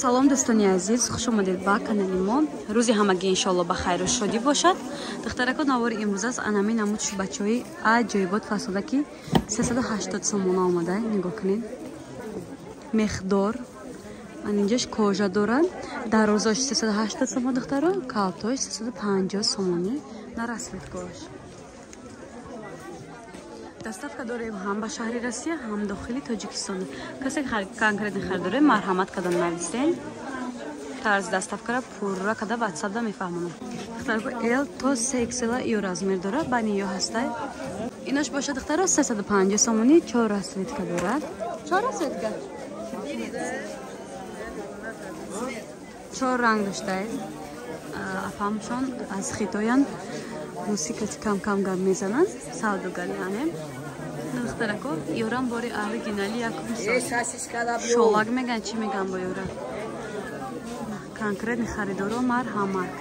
салом дӯстони азиз, хуш омадед ба канали мо. рӯзи ҳамагӣ иншоалло ба хайру шодӣ бошад. духтаракон навори имрӯз аст анами намудши бачаҳои аҷоибот фарсодаки 380 сомона омада. нигоҳ кунед мехдор ман инҷош кожа дорад, дарозош 380 сомон духтаро, калтош 350 сомони на расветгош. доставка дорем ҳам ба шаҳри Россия, ҳам дохили Тоҷикистон. касе конкретно харидоре марҳамат када нависен. тарз доставкара пурра када ватсапда мефаҳмонам. духтарко L то 3XL ё размер дора, бани ё ҳастай. инош боша духтаро 350 сомони 4 расветка дорад. 4 расветка 4 ранг доштаед. афҳамшон аз хитоян мусикати кам гап мезананд, савдогар яъне. духтарако ёрам бори оригинали якум шолак меган чӣ меган бо ёра. конкретни харидоро марҳамат.